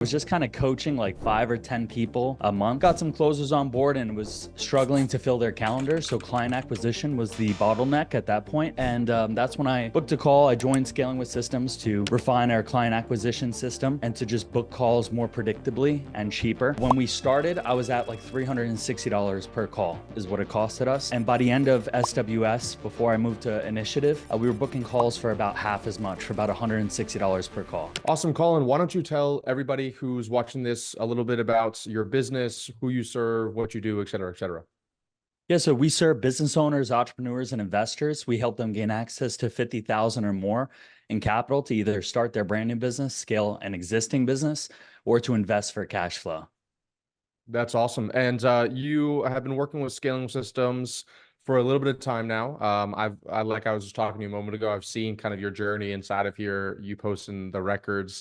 Was just kind of coaching like 5 or 10 people a month. Got some closers on board and was struggling to fill their calendar. So client acquisition was the bottleneck at that point. And that's when I booked a call. I joined Scaling with Systems to refine our client acquisition system and to just book calls more predictably and cheaper. When we started, I was at like $360 per call is what it costed us. And by the end of SWS, before I moved to Initiative, we were booking calls for about half as much, for about $160 per call. Awesome, Colin. Why don't you tell everybody who's watching this a little bit about your business, who you serve, what you do, et cetera, et cetera. Yeah, so we serve business owners, entrepreneurs, and investors. We help them gain access to 50,000 or more in capital to either start their brand new business, scale an existing business, or to invest for cash flow. That's awesome. And you have been working with scaling systems for a little bit of time now. Like I was just talking to you a moment ago, I've seen kind of your journey inside of here, you posting the record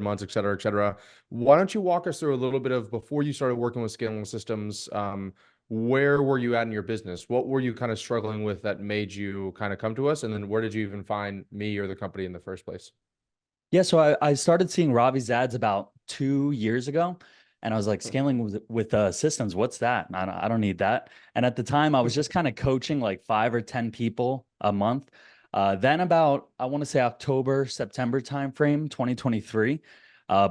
months, et cetera, et cetera. Why don't you walk us through a little bit of before you started working with scaling systems, where were you at in your business? What were you kind of struggling with that made you kind of come to us? And then where did you even find me or the company in the first place? Yeah, so I started seeing Ravi's ads about 2 years ago. And I was like, scaling with systems, what's that? I don't need that. And at the time, I was just kind of coaching like 5 or 10 people a month. Then about, I want to say October, September timeframe, 2023,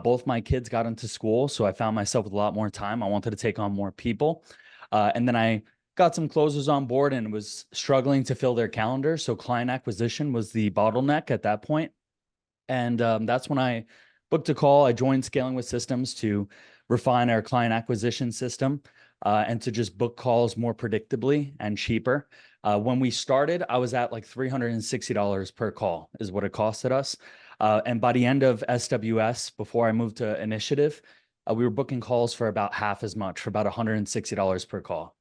both my kids got into school. So I found myself with a lot more time. I wanted to take on more people. And then I got some closers on board and was struggling to fill their calendar. So client acquisition was the bottleneck at that point. And that's when I booked a call. I joined Scaling with Systems to refine our client acquisition system and to just book calls more predictably and cheaper. When we started, I was at like $360 per call is what it costed us. And by the end of SWS, before I moved to Initiative, we were booking calls for about half as much, for about $160 per call.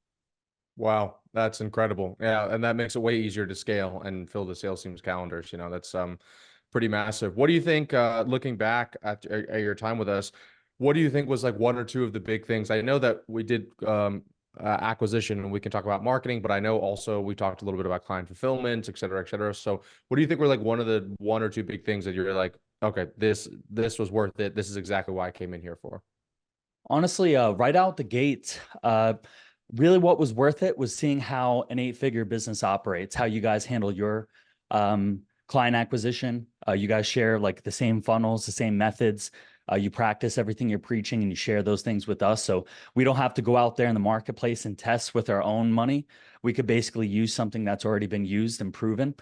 Wow, that's incredible. Yeah, and that makes it way easier to scale and fill the sales team's calendars. That's pretty massive. What do you think, looking back at your time with us, what do you think was like one or two of the big things? I know that we did acquisition and we can talk about marketing, but I know also we talked a little bit about client fulfillment, et cetera, et cetera. So what do you think were like one or two big things that you're like, okay, this was worth it. This is exactly why I came in here for. Honestly, right out the gate, really what was worth it was seeing how an 8-figure business operates, how you guys handle your client acquisition. You guys share like the same funnels, the same methods. You practice everything you're preaching and you share those things with us. So we don't have to go out there in the marketplace and test with our own money. We could basically use something that's already been used and proven.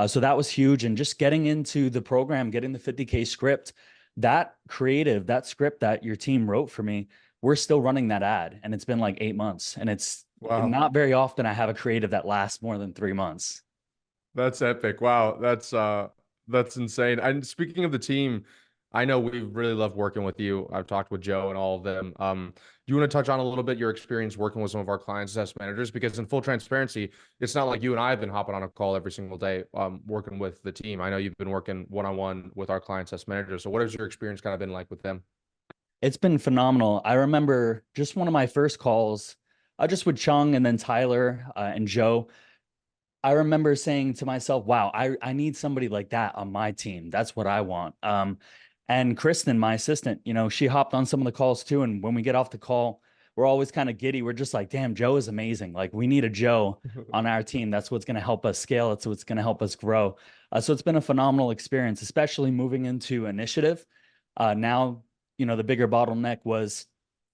So that was huge. And just getting into the program, getting the 50K script, that script that your team wrote for me, we're still running that ad. And it's been like 8 months. And it's not very often I have a creative that lasts more than 3 months. That's epic. Wow, that's insane. And speaking of the team, I know we really love working with you. I've talked with Joe and all of them. Do you want to touch on a little bit your experience working with some of our client success managers? Because in full transparency, it's not like you and I have been hopping on a call every single day, working with the team. I know you've been working one-on-one with our client success managers. So what has your experience kind of been like with them? It's been phenomenal. I remember just one of my first calls, just with Chung and then Tyler and Joe. I remember saying to myself, wow, I need somebody like that on my team. That's what I want. And Kristen, my assistant, she hopped on some of the calls too. And when we get off the call, we're always kind of giddy. We're just like, damn, Joe is amazing. Like we need a Joe on our team. That's what's going to help us scale. It's what's going to help us grow. So it's been a phenomenal experience, especially moving into Initiative. Now, the bigger bottleneck was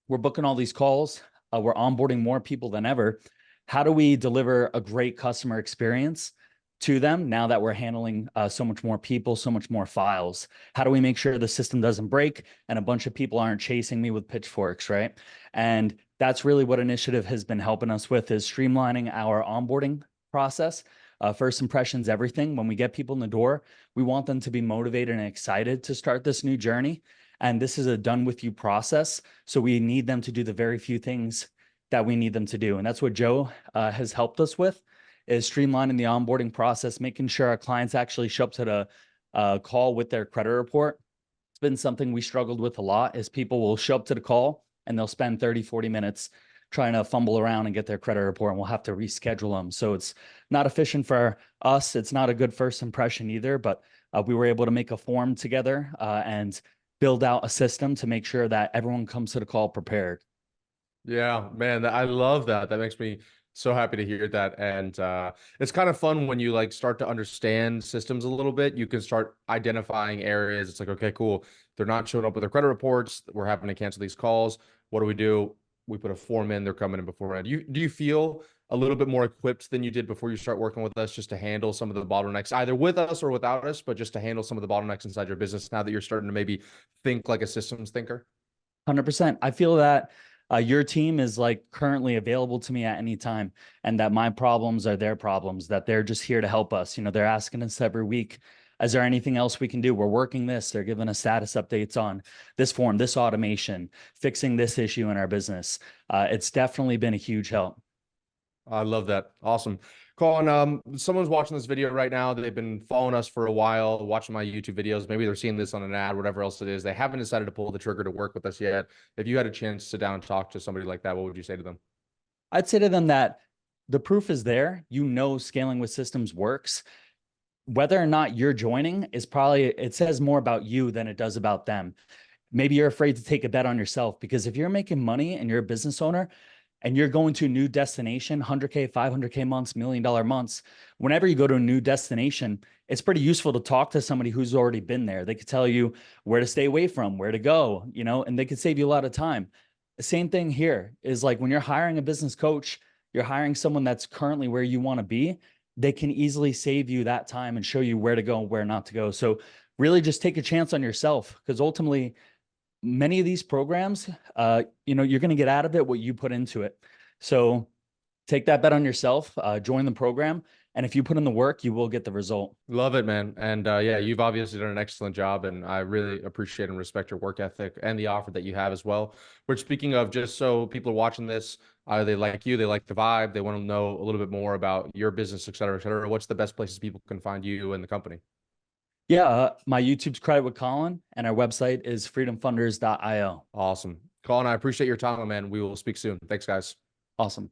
we're booking all these calls. We're onboarding more people than ever. How do we deliver a great customer experience to them now that we're handling so much more people, so much more files? How do we make sure the system doesn't break and a bunch of people aren't chasing me with pitchforks, right? And that's really what Initiative has been helping us with, is streamlining our onboarding process. First impressions, everything. When we get people in the door, we want them to be motivated and excited to start this new journey. And this is a done with you process. So we need them to do the very few things that we need them to do. And that's what Joe has helped us with, is streamlining the onboarding process, making sure our clients actually show up to the call with their credit report. It's been something we struggled with a lot, is people will show up to the call and they'll spend 30, 40 minutes trying to fumble around and get their credit report, and we'll have to reschedule them. So it's not efficient for us. It's not a good first impression either, but we were able to make a form together and build out a system to make sure that everyone comes to the call prepared. Yeah, man, I love that. That makes me so happy to hear that. And it's kind of fun when you like start to understand systems a little bit. You can start identifying areas. It's like, okay, cool. They're not showing up with their credit reports. We're having to cancel these calls. What do we do? We put a form in. They're coming in beforehand. Do you feel a little bit more equipped than you did before you start working with us, just to handle some of the bottlenecks, either with us or without us, but just to handle some of the bottlenecks inside your business now that you're starting to maybe think like a systems thinker? 100%. I feel that your team is like currently available to me at any time, and that my problems are their problems, that they're just here to help us. They're asking us every week, is there anything else we can do? We're working this. They're giving us status updates on this form, this automation, fixing this issue in our business. It's definitely been a huge help. I love that. Awesome. Colin, someone's watching this video right now. They've been following us for a while, watching my YouTube videos. Maybe they're seeing this on an ad, whatever else it is. They haven't decided to pull the trigger to work with us yet. If you had a chance to sit down and talk to somebody like that, what would you say to them? I'd say to them that the proof is there. Scaling with systems works. Whether or not you're joining is probably, it says more about you than it does about them. Maybe you're afraid to take a bet on yourself, because if you're making money and you're a business owner and you're going to a new destination, 100K, 500K months, $1 million months, whenever you go to a new destination, it's pretty useful to talk to somebody who's already been there. They could tell you where to stay away from, where to go, and they could save you a lot of time. The same thing here is like when you're hiring a business coach, you're hiring someone that's currently where you want to be. They can easily save you that time and show you where to go and where not to go. So really just take a chance on yourself, because ultimately many of these programs, you're going to get out of it what you put into it. So take that bet on yourself, join the program. And if you put in the work, you will get the result. Love it, man. And yeah, you've obviously done an excellent job, and I really appreciate and respect your work ethic and the offer that you have as well. But speaking of, just so people are watching this, they like you, they like the vibe, they want to know a little bit more about your business, et cetera, et cetera. What's the best places people can find you and the company? Yeah, my YouTube's Credit with Colin, and our website is freedomfunders.io. Awesome. Colin, I appreciate your time, man. We will speak soon. Thanks, guys. Awesome.